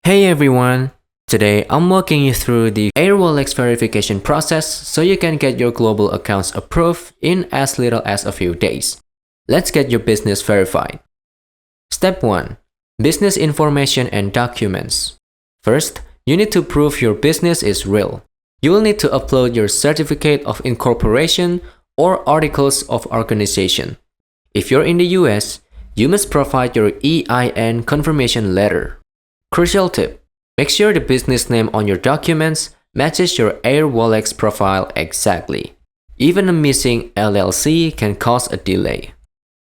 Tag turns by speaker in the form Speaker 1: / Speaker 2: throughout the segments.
Speaker 1: Hey everyone! Today I'm walking you through the Airwallex verification process so you can get your global accounts approved in as little as a few days. Let's get your business verified. Step 1. Business information and documents. First, you need to prove your business is real. You will need to upload your certificate of incorporation or articles of organization. If you're in the US, you must provide your EIN confirmation letter. Crucial tip: make sure the business name on your documents matches your Airwallex profile exactly. Even a missing LLC can cause a delay.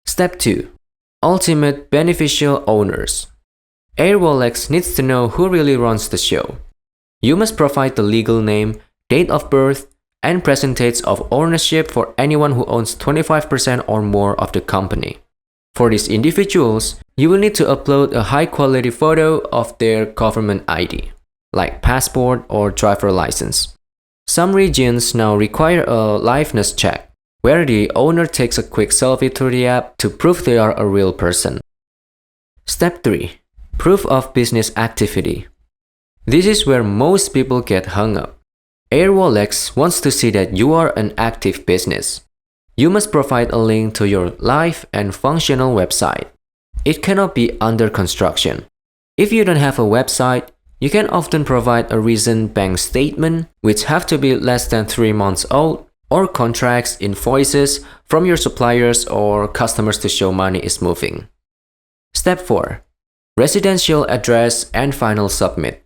Speaker 1: Step 2. Ultimate beneficial owners. Airwallex needs to know who really runs the show. You must provide the legal name, date of birth, and present dates of ownership for anyone who owns 25% or more of the company. For these individuals, you will need to upload a high-quality photo of their government ID, like passport or driver license. Some regions now require a liveness check, where the owner takes a quick selfie through the app to prove they are a real person. Step 3. Proof of business activity. This is where most people get hung up. Airwallex wants to see that you are an active business. You must provide a link to your live and functional website. It cannot be under construction. If you don't have a website, you can often provide a recent bank statement, which have to be less than 3 months old, or contracts, invoices from your suppliers or customers to show money is moving. Step 4. Residential address and final submit.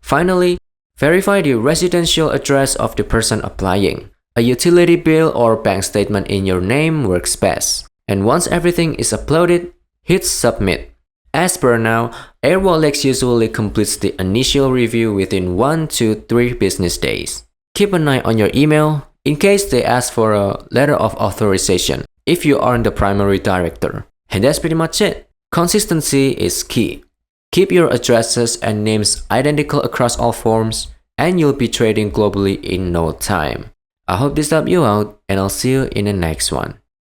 Speaker 1: Finally, verify the residential address of the person applying. A utility bill or bank statement in your name works best. And once everything is uploaded, hit submit. As per now, Airwallex usually completes the initial review within 1 to 3 business days. Keep an eye on your email in case they ask for a letter of authorization if you aren't the primary director. And that's pretty much it. Consistency is key. Keep your addresses and names identical across all forms, and you'll be trading globally in no time. I hope this helped you out, and I'll see you in the next one.